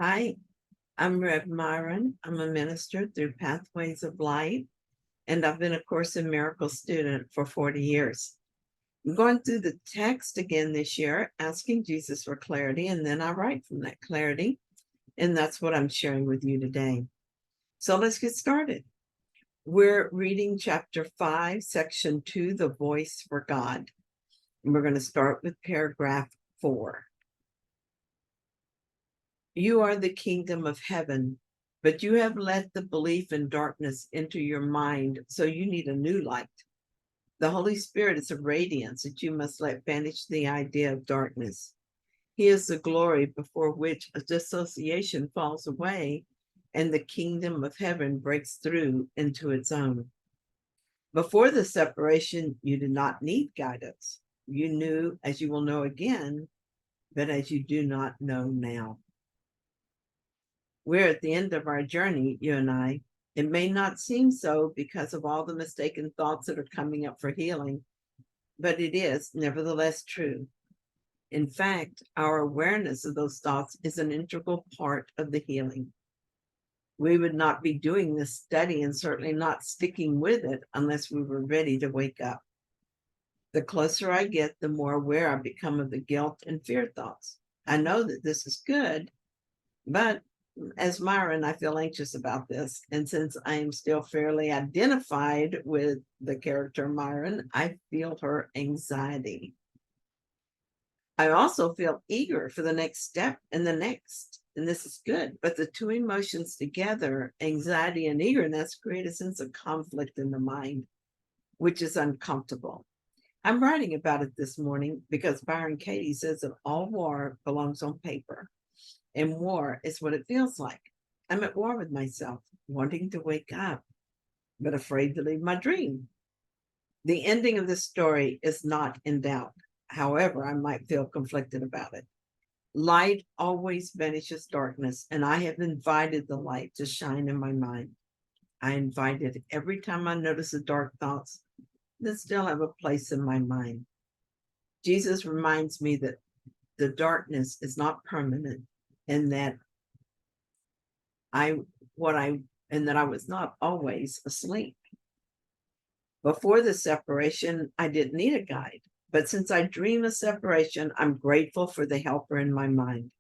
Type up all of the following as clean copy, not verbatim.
Hi, I'm Rev Myron. I'm a minister through Pathways of Light, and I've been a Course in Miracles student for 40 years. I'm going through the text again this year, asking Jesus for clarity, and then I write from that clarity, and that's what I'm sharing with you today. So let's get started. We're reading chapter 5, section 2, The Voice for God. And we're going to start with paragraph 4. You are the kingdom of heaven, but you have let the belief in darkness into your mind, so you need a new light. The Holy Spirit is a radiance that you must let banish the idea of darkness. He is the glory before which a dissociation falls away and the kingdom of heaven breaks through into its own. Before the separation, you did not need guidance. You knew as you will know again, but as you do not know now. We're at the end of our journey, you and I. It may not seem so because of all the mistaken thoughts that are coming up for healing, but it is nevertheless true. In fact, our awareness of those thoughts is an integral part of the healing. We would not be doing this study and certainly not sticking with it unless we were ready to wake up. The closer I get, the more aware I become of the guilt and fear thoughts. I know that this is good, but as Myron, I feel anxious about this. And since I am still fairly identified with the character Myron, I feel her anxiety. I also feel eager for the next step and the next, and this is good. But the two emotions together, anxiety and eagerness, create a sense of conflict in the mind, which is uncomfortable. I'm writing about it this morning because Byron Katie says that all war belongs on paper. And war is what it feels like. I'm at war with myself, wanting to wake up, but afraid to leave my dream. The ending of this story is not in doubt. However, I might feel conflicted about it. Light always banishes darkness, and I have invited the light to shine in my mind. I invite it every time I notice the dark thoughts that still have a place in my mind. Jesus reminds me that the darkness is not permanent and that I was not always asleep. Before the separation, I didn't need a guide. But since I dream of separation, I'm grateful for the helper in my mind.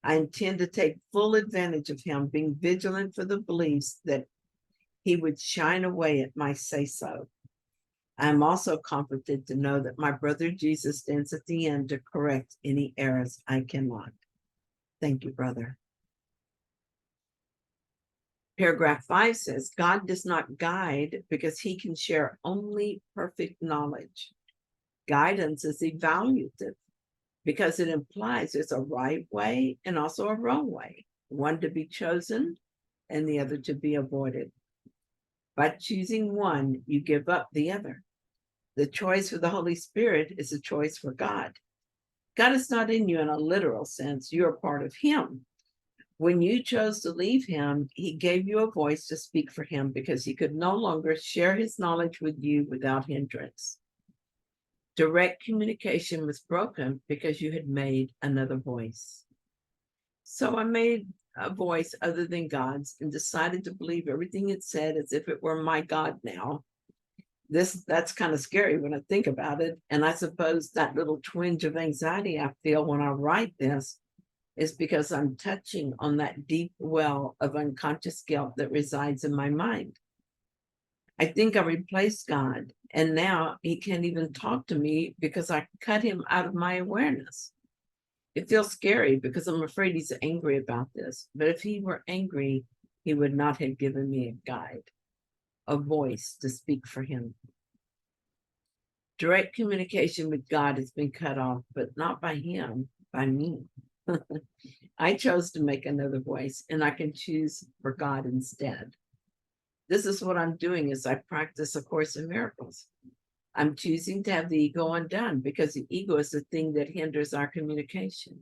I intend to take full advantage of him, being vigilant for the beliefs that he would shine away at my say-so. I am also comforted to know that my brother Jesus stands at the end to correct any errors I cannot. Thank you, brother. Paragraph 5 says, God does not guide because he can share only perfect knowledge. Guidance is evaluative because it implies there's a right way and also a wrong way, one to be chosen and the other to be avoided. By choosing one, you give up the other. The choice for the Holy Spirit is a choice for God. God is not in you in a literal sense. You're a part of him. When you chose to leave him, he gave you a voice to speak for him because he could no longer share his knowledge with you without hindrance. Direct communication was broken because you had made another voice. So I made a voice other than God's and decided to believe everything it said as if it were my God now. That's kind of scary when I think about it. And I suppose that little twinge of anxiety I feel when I write this is because I'm touching on that deep well of unconscious guilt that resides in my mind. I think I replaced God, and now he can't even talk to me because I cut him out of my awareness. It feels scary because I'm afraid he's angry about this. But if he were angry, he would not have given me a guide, a voice to speak for him. Direct communication with God has been cut off, but not by him, by me. I chose to make another voice, and I can choose for God instead. This is what I'm doing as I practice A Course in Miracles. I'm choosing to have the ego undone because the ego is the thing that hinders our communication.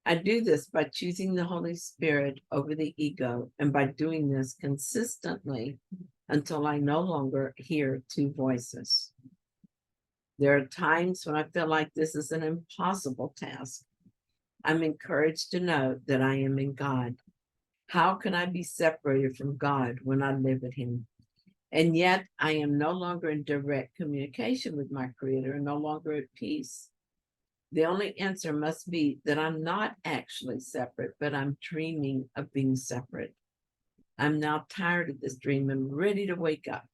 I do this by choosing the Holy Spirit over the ego and by doing this consistently until I no longer hear two voices. There are times when I feel like this is an impossible task. I'm encouraged to know that I am in God. How can I be separated from God when I live with Him? And yet I am no longer in direct communication with my Creator and no longer at peace. The only answer must be that I'm not actually separate, but I'm dreaming of being separate. I'm now tired of this dream and ready to wake up.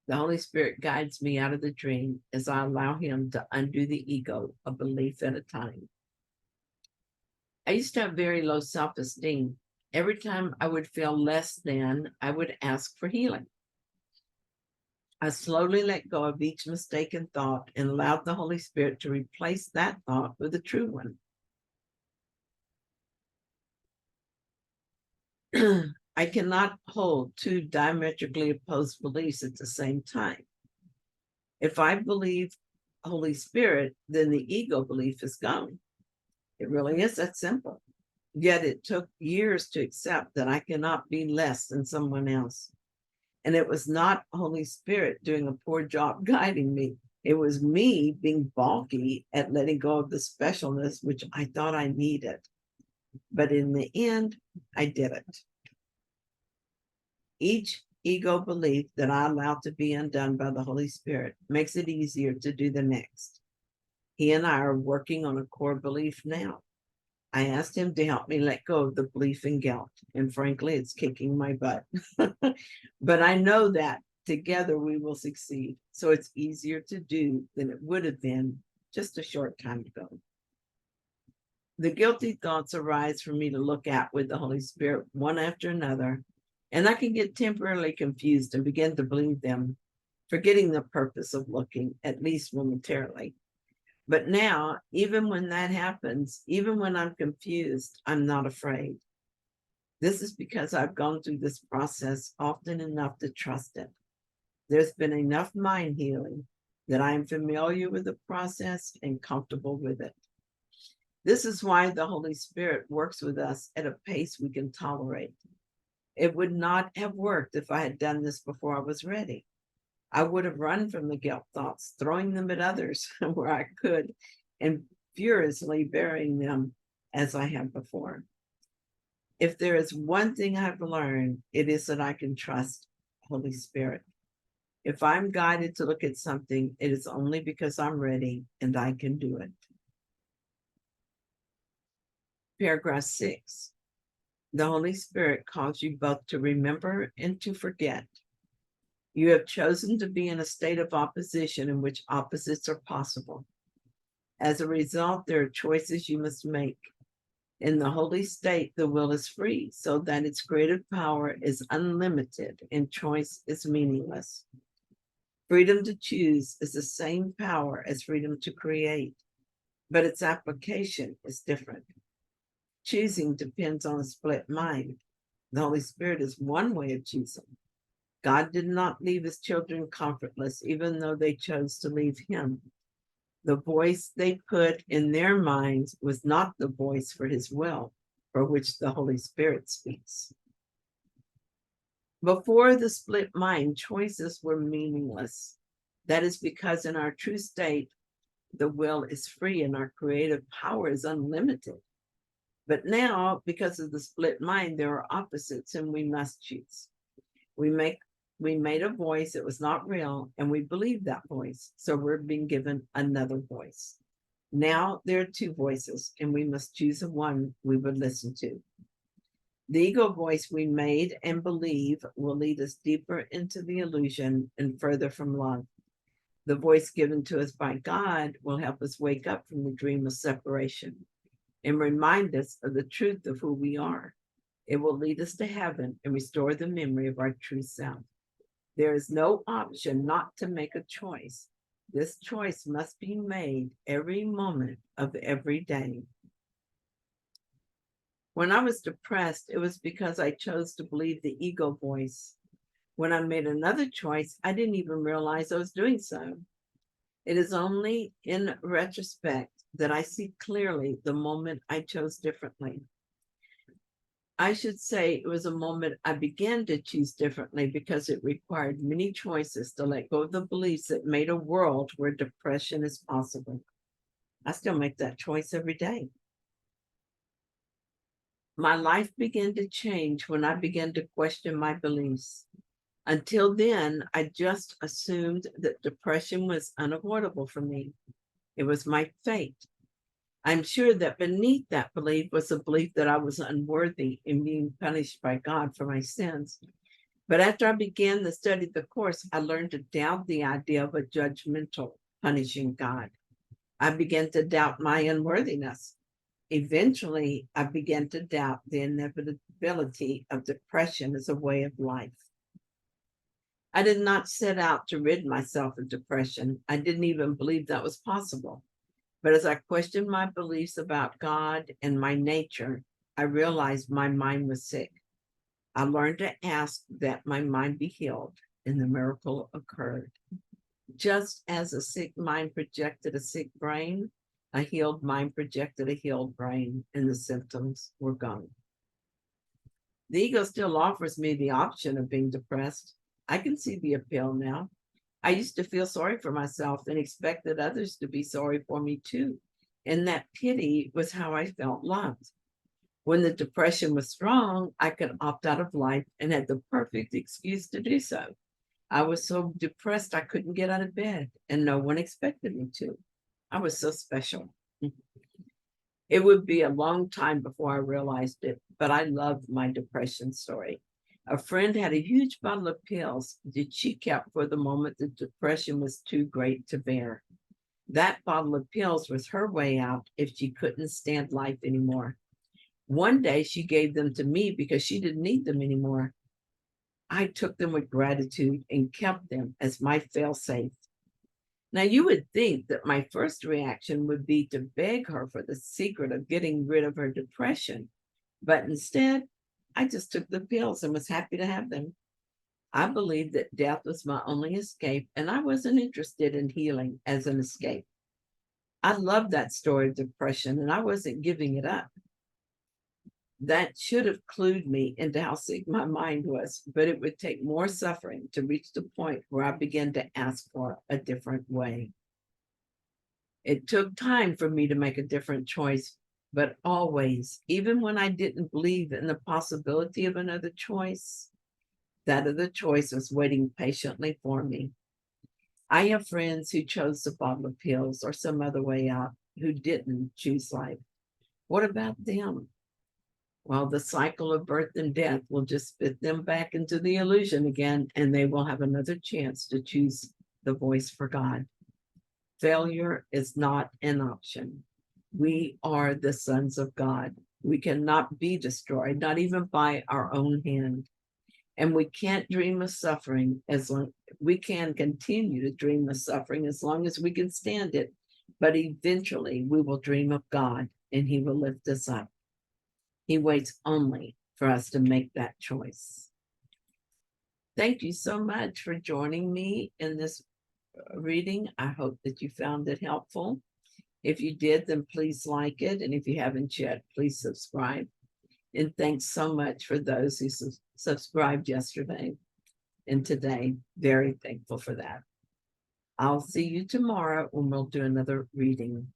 The Holy Spirit guides me out of the dream as I allow Him to undo the ego, a belief at a time. I used to have very low self-esteem. Every time I would feel less than, I would ask for healing. I slowly let go of each mistaken thought and allowed the Holy Spirit to replace that thought with a true one. I cannot hold two diametrically opposed beliefs at the same time. If I believe Holy Spirit, then the ego belief is gone. It really is that simple. Yet it took years to accept that I cannot be less than someone else. And it was not Holy Spirit doing a poor job guiding me. It was me being balky at letting go of the specialness which I thought I needed. But in the end, I did it. Each ego belief that I allow to be undone by the Holy Spirit makes it easier to do the next. He and I are working on a core belief now. I asked him to help me let go of the belief in guilt, and frankly, it's kicking my butt. But I know that together we will succeed, so it's easier to do than it would have been just a short time ago. The guilty thoughts arise for me to look at with the Holy Spirit one after another, and I can get temporarily confused and begin to believe them, forgetting the purpose of looking, at least momentarily. But now, even when that happens, even when I'm confused, I'm not afraid. This is because I've gone through this process often enough to trust it. There's been enough mind healing that I am familiar with the process and comfortable with it. This is why the Holy Spirit works with us at a pace we can tolerate. It would not have worked if I had done this before I was ready. I would have run from the guilt thoughts, throwing them at others where I could, and furiously burying them as I have before. If there is one thing I've learned, it is that I can trust Holy Spirit. If I'm guided to look at something, it is only because I'm ready and I can do it. Paragraph 6. The Holy Spirit calls you both to remember and to forget. You have chosen to be in a state of opposition in which opposites are possible. As a result, there are choices you must make. In the holy state, the will is free, so that its creative power is unlimited and choice is meaningless. Freedom to choose is the same power as freedom to create, but its application is different. Choosing depends on a split mind. The Holy Spirit is one way of choosing. God did not leave his children comfortless, even though they chose to leave him. The voice they put in their minds was not the voice for his will, for which the Holy Spirit speaks. Before the split mind, choices were meaningless. That is because in our true state, the will is free and our creative power is unlimited. But now, because of the split mind, there are opposites and we must choose. We made a voice that was not real, and we believe that voice. So we're being given another voice. Now there are two voices, and we must choose the one we would listen to. The ego voice we made and believe will lead us deeper into the illusion and further from love. The voice given to us by God will help us wake up from the dream of separation and remind us of the truth of who we are. It will lead us to heaven and restore the memory of our true self. There is no option not to make a choice. This choice must be made every moment of every day. When I was depressed, it was because I chose to believe the ego voice. When I made another choice, I didn't even realize I was doing so. It is only in retrospect that I see clearly the moment I chose differently. I should say it was a moment I began to choose differently because it required many choices to let go of the beliefs that made a world where depression is possible. I still make that choice every day. My life began to change when I began to question my beliefs. Until then, I just assumed that depression was unavoidable for me. It was my fate. I'm sure that beneath that belief was a belief that I was unworthy in being punished by God for my sins. But after I began the study of the Course, I learned to doubt the idea of a judgmental, punishing God. I began to doubt my unworthiness. Eventually, I began to doubt the inevitability of depression as a way of life. I did not set out to rid myself of depression. I didn't even believe that was possible. But as I questioned my beliefs about God and my nature, I realized my mind was sick. I learned to ask that my mind be healed, and the miracle occurred. Just as a sick mind projected a sick brain, a healed mind projected a healed brain, and the symptoms were gone. The ego still offers me the option of being depressed. I can see the appeal now. I used to feel sorry for myself and expected others to be sorry for me too. And that pity was how I felt loved. When the depression was strong, I could opt out of life and had the perfect excuse to do so. I was so depressed I couldn't get out of bed, and no one expected me to. I was so special. It would be a long time before I realized it, but I loved my depression story. A friend had a huge bottle of pills that she kept for the moment the depression was too great to bear. That bottle of pills was her way out if she couldn't stand life anymore. One day she gave them to me because she didn't need them anymore. I took them with gratitude and kept them as my fail-safe. Now, you would think that my first reaction would be to beg her for the secret of getting rid of her depression, but instead, I just took the pills and was happy to have them. I believed that death was my only escape, and I wasn't interested in healing as an escape. I loved that story of depression, and I wasn't giving it up. That should have clued me into how sick my mind was, but it would take more suffering to reach the point where I began to ask for a different way. It took time for me to make a different choice, but always, even when I didn't believe in the possibility of another choice, that other choice was waiting patiently for me. I have friends who chose the bottle of pills or some other way out who didn't choose life. What about them? Well, the cycle of birth and death will just spit them back into the illusion again, and they will have another chance to choose the voice for God. Failure is not an option. We are the sons of God. We cannot be destroyed, not even by our own hand. And we can't dream of suffering as long we can continue to dream of suffering as long as we can stand it. But eventually we will dream of God and he will lift us up. He waits only for us to make that choice. Thank you so much for joining me in this reading. I hope that you found it helpful. If you did, then please like it. And if you haven't yet, please subscribe. And thanks so much for those who subscribed yesterday and today. Very thankful for that. I'll see you tomorrow when we'll do another reading.